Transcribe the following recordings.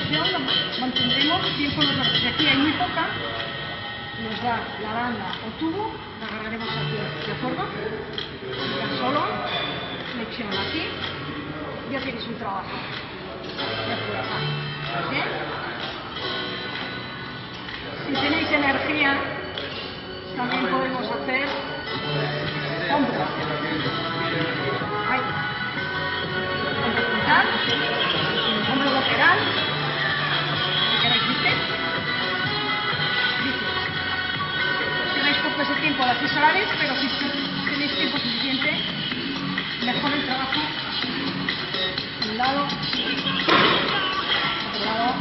tensión lo mantendremos bien con los brazos. Aquí hay muy poca, nos da la banda o tubo, la agarraremos aquí, ¿de acuerdo? Ya solo, flexión aquí, ya tienes un trabajo de fuerza. ¿Bien? Si tenéis energía, también podemos hacer hombro. Ahí. Hombro frontal, hombro lateral. ¿Qué queréis, bíceps? Bíceps. Tenéis poco ese tiempo de hacer solares, pero si tenéis tiempo suficiente, mejor el trabajo. Un lado, otro lado.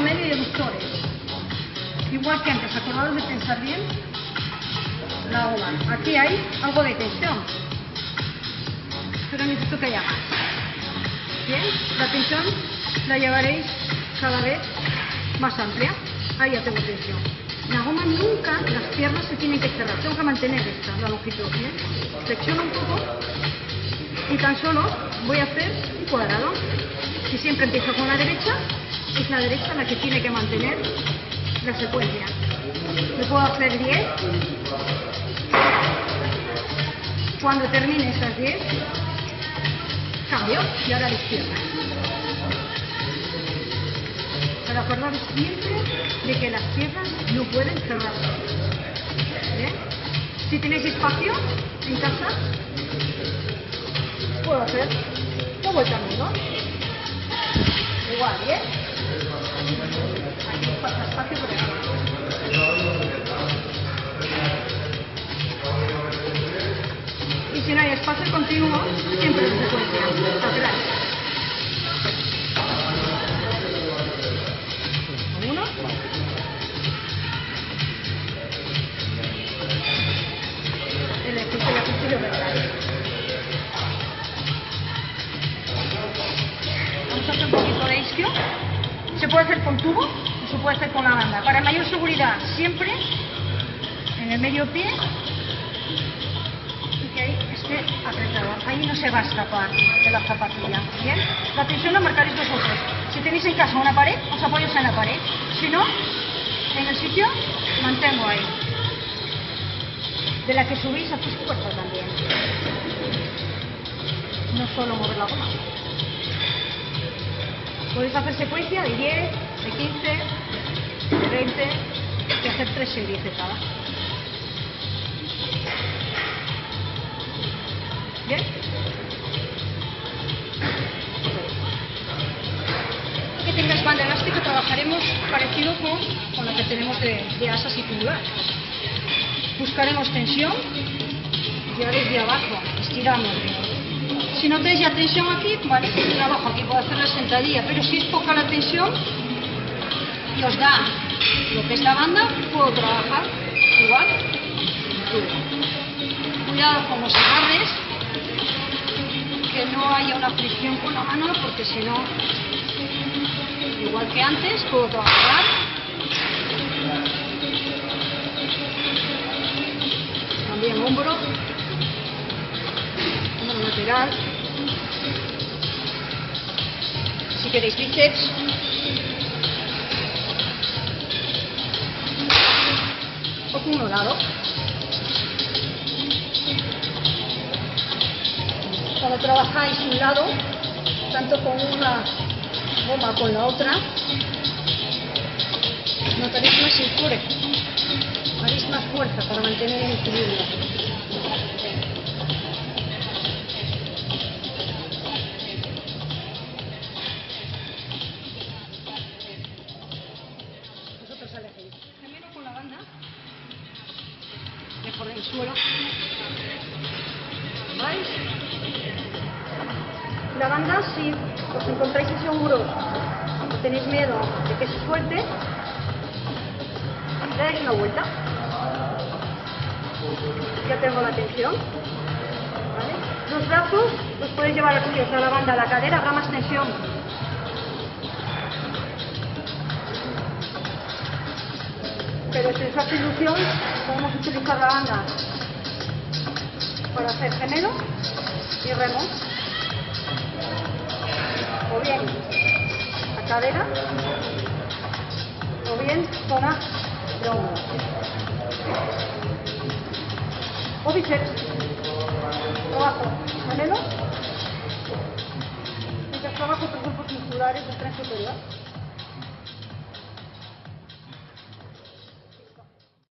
Medio y aductores. Igual que antes, acordados de pensar bien la ola. Aquí hay algo de tensión, pero necesito que haya más. Bien, la tensión la llevaréis cada vez más amplia. Ahí ya tengo tensión. La goma nunca, las piernas se tienen que cerrar, tengo que mantener esta, la longitud. ¿Bien? Flexiono un poco y tan solo voy a hacer un cuadrado. Si siempre empiezo con la derecha, es la derecha la que tiene que mantener la secuencia. Me puedo hacer 10. Cuando termine esas 10, cambio y ahora a la izquierda. Pero acordaros siempre de que las piernas no pueden cerrarse. ¿Bien? Si tenéis espacio en casa, puedo hacer una vuelta al mundo. Igual, ¿bien? Aquí falta espacio por aquí. Y si no hay espacio continuo, siempre en secuencia, lateral. Uno. El ejercicio lateral. Vamos a hacer un poquito de isquio. Se puede hacer con tubo o se puede hacer con la banda. Para mayor seguridad, siempre en el medio pie y que ahí esté apretado. Ahí no se va a escapar de la zapatilla. ¿Bien? La tensión la marcaréis vosotros. Si tenéis en casa una pared, os apoyáis en la pared. Si no, en el sitio, mantengo ahí. De la que subís a tus fuerza también. No solo mover la goma. Podéis hacer secuencia de 10, de 15, de 20 y hacer 3 series de cada. ¿Bien? Que tengáis banda elástica, trabajaremos parecido con la que tenemos de asas y tubulares. Buscaremos tensión ya desde abajo, estiramos bien. Si no tenéis ya tensión aquí, vale, trabajo aquí, puedo hacer la sentadilla, pero si es poca la tensión y os da lo que es la banda, puedo trabajar igual. Cuidado con los agarres, que no haya una fricción con la mano, porque si no, igual que antes, puedo trabajar. También hombro lateral. Si queréis bíceps, o con un lado. Cuando trabajáis un lado, tanto con una goma como con la otra, notaréis más cintura, haréis más fuerza para mantener el equilibrio. Por el suelo. ¿Veis? La banda, si os encontráis inseguros o tenéis miedo de que se suelte, le dais una vuelta. Ya tengo la tensión. ¿Vale? Los brazos los podéis llevar así, o sea, la banda a la cadera, habrá más tensión. Pero si os hace ilusión, podemos utilizar la banda para hacer gemelo y remo. O bien la cadera, o bien zona de hombro. O bíceps. Trabajo gemelo. Mientras trabajo otros grupos musculares del tren superior.